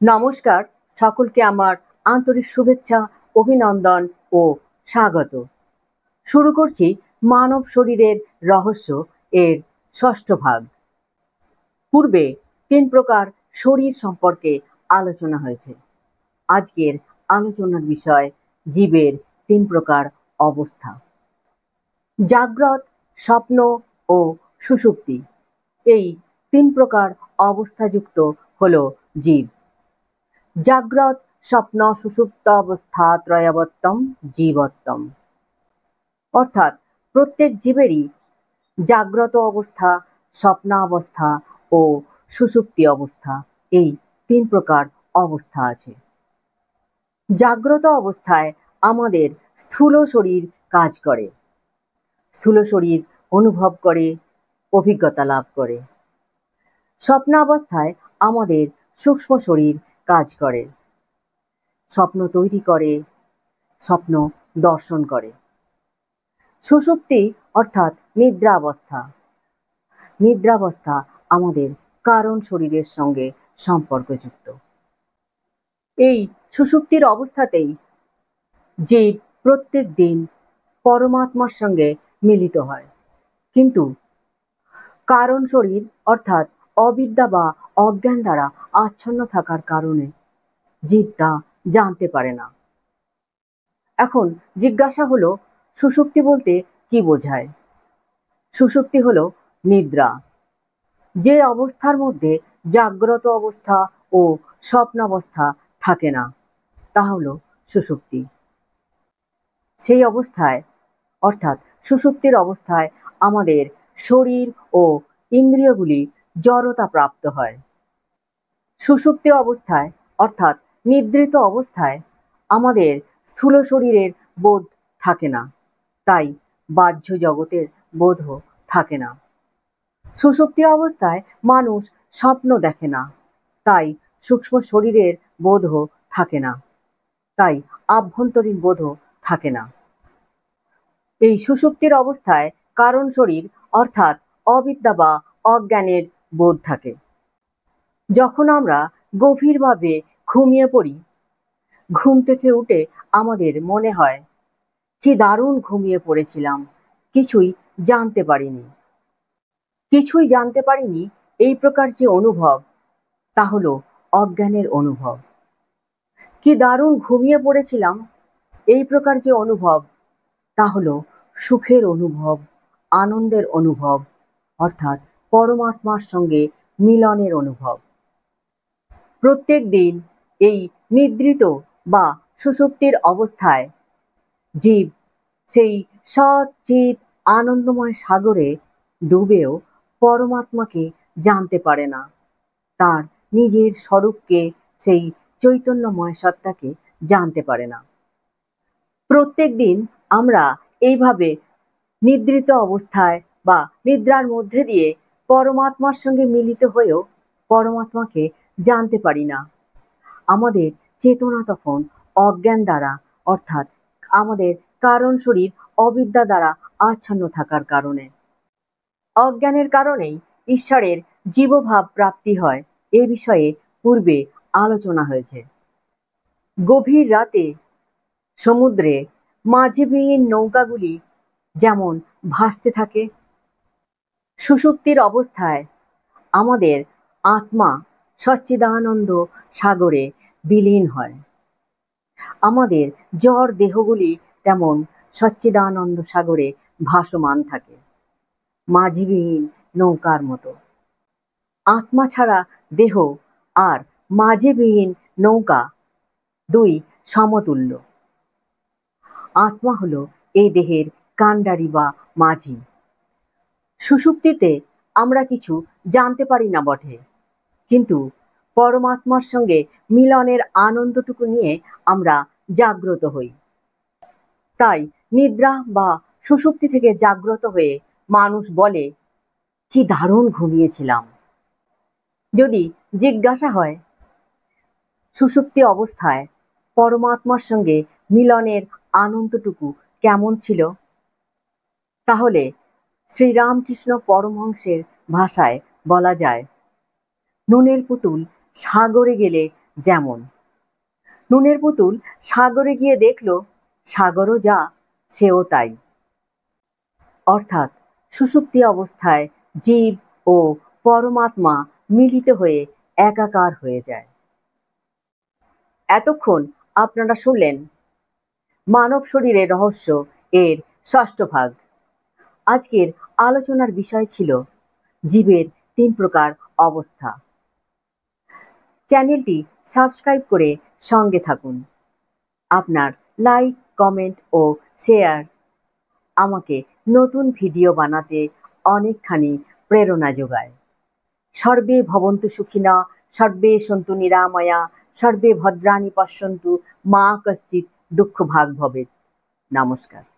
নমস্কার, সকলকে আমার আন্তরিক শুভেচ্ছা, অভিনন্দন ও স্বাগত। শুরু করছি মানব শরীরের রহস্য এর ষষ্ঠ ভাগ। পূর্বে 3 প্রকার শরীর সম্পর্কে আলোচনা হয়েছে। আজকের আলোচনার বিষয় জীবের 3 প্রকার অবস্থা। জাগ্রত, স্বপ্ন ও সুষুপ্তি, এই 3 প্রকার অবস্থাযুক্ত হলো জীব। জাগ্রত, স্বপ্ন, সুষুপ্ত অবস্থা ত্রয়বর্তম জীবত্তম। অর্থাৎ প্রত্যেক জীবেরই জাগ্রত অবস্থা, স্বপ্নাবস্থা ও সুষুপ্তি অবস্থা, এই 3 প্রকার অবস্থা আছে। জাগ্রত অবস্থায় আমাদের স্থূল শরীর কাজ করে, স্থূল শরীর অনুভব করে, অভিজ্ঞতা লাভ করে। স্বপ্নাবস্থায় আমাদের সূক্ষ্ম শরীর কাজ করে, স্বপ্ন তৈরি করে, স্বপ্ন দর্শন করে। সুষুপ্তি অর্থাৎ নিদ্রাবস্থা, নিদ্রাবস্থা আমাদের কারণ শরীরের সঙ্গে সম্পর্কযুক্ত। এই সুষুপ্তির অবস্থাতেই জীব প্রত্যেক দিন পরমাত্মার সঙ্গে মিলিত হয়, কিন্তু কারণ শরীর অর্থাৎ অবিদ্যা বা অজ্ঞান দ্বারা আচ্ছন্ন থাকার কারণে জীব তা জানতে পারে না। এখন জিজ্ঞাসা হলো, সুষুপ্তি বলতে কি বোঝায়? সুষুপ্তি হলো নিদ্রা, যে অবস্থার মধ্যে জাগ্রত অবস্থা ও স্বপ্নাবস্থা থাকে না, তা হলো সুষুপ্তি। সেই অবস্থায় অর্থাৎ সুষুপ্তির অবস্থায় আমাদের শরীর ও ইন্দ্রিয়গুলি জড়তা প্রাপ্ত হয়। সুষুপ্তি অবস্থায় অর্থাৎ নিদ্রিত অবস্থায় আমাদের স্থূল শরীরের বোধ থাকে না, তাই বাহ্য জগতের বোধও থাকে না। সুষুপ্তি অবস্থায় মানুষ স্বপ্ন দেখে না, তাই সূক্ষ্ম শরীরের বোধও থাকে না, তাই আভ্যন্তরীণ বোধও থাকে না। এই সুষুপ্তির অবস্থায় কারণ শরীর অর্থাৎ অবিদ্যা বা অজ্ঞানের বোধ থাকে। যখন আমরা গভীরভাবে ঘুমিয়ে পড়ি, ঘুম থেকে উঠে আমাদের মনে হয়, কি দারুণ ঘুমিয়ে পড়েছিলাম, কিছুই জানতে পারিনি। কিছুই জানতে পারিনি এই প্রকার যে অনুভব, তা হলো অজ্ঞানের অনুভব। কি দারুণ ঘুমিয়ে পড়েছিলাম এই প্রকার যে অনুভব, তা হলো সুখের অনুভব, আনন্দের অনুভব, অর্থাৎ পরমাত্মার সঙ্গে মিলনের অনুভব। প্রত্যেক দিন এই নিদ্রিত বা সুষুপ্তির অবস্থায় জীব সেই সৎ চিৎ আনন্দময় সাগরে ডুবেও পরমাত্মাকে জানতে পারে না, তার নিজের স্বরূপকে, সেই চৈতন্যময় সত্তাকে জানতে পারে না। প্রত্যেক দিন আমরা এইভাবে নিদ্রিত অবস্থায় বা নিদ্রার মধ্যে দিয়ে পরমাত্মার সঙ্গে মিলিত হয়েও পরমাত্মাকে জানতে পারি না। আমাদের চেতনা তখন অজ্ঞান দ্বারা অর্থাৎ আমাদের কারণ শরীর অবিদ্যা দ্বারা আচ্ছন্ন থাকার কারণে, অজ্ঞানের কারণেই ঈশ্বরের জীবভাব প্রাপ্তি হয়, এ বিষয়ে পূর্বে আলোচনা হয়েছে। গভীর রাতে সমুদ্রে মাঝিবিহীন নৌকাগুলি যেমন ভাসতে থাকে, সুষুপ্তির অবস্থায় আমাদের আত্মা সচ্চিদানন্দ সাগরে বিলীন হয়। আমাদের জড় দেহগুলি তেমন সচ্চিদানন্দ সাগরে ভাসমান থাকে, মাঝিবিহীন নৌকার মতো। আত্মা ছাড়া দেহ আর মাঝিবিহীন নৌকা দুই সমতুল্য। আত্মা হলো এই দেহের কাণ্ডারি বা মাঝি। সুষুপ্তিতে আমরা কিছু জানতে পারি না বটে, কিন্তু পরমাত্মার সঙ্গে মিলনের আনন্দটুকু নিয়ে আমরা জাগ্রত হই। তাই নিদ্রা বা সুষুপ্তি থেকে জাগ্রত হয়ে মানুষ বলে, কি দারুণ ঘুমিয়েছিলাম। যদি জিজ্ঞাসা হয়, সুষুপ্তি অবস্থায় পরমাত্মার সঙ্গে মিলনের আনন্দটুকু কেমন ছিল, তাহলে শ্রীরামকৃষ্ণ পরমহংসের ভাষায় বলা যায়, নুনের পুতুল সাগরে গেলে যেমন নুনের পুতুল সাগরে গিয়ে দেখল সাগরও যা সেও তাই। অর্থাৎ সুষুপ্তি অবস্থায় জীব ও পরমাত্মা মিলিত হয়ে একাকার হয়ে যায়। এতক্ষণ আপনারা শুনলেন মানব শরীরের রহস্য এর ৬ষ্ঠ ভাগ। আজকের আলোচনার বিষয় ছিল জীবের ৩ প্রকার অবস্থা। চ্যানেলটি সাবস্ক্রাইব করে সঙ্গে থাকুন। আপনার লাইক, কমেন্ট ও শেয়ার আমাকে নতুন ভিডিও বানাতে অনেকখানি প্রেরণা যোগায়। সর্বে ভবন্তু সুখিনঃ, সর্বে সন্তু নিরাময়া, সর্বে ভদ্রাণি পশ্যন্তু, মা কশ্চিৎ দুঃখভাগ্ ভবেৎ। নমস্কার।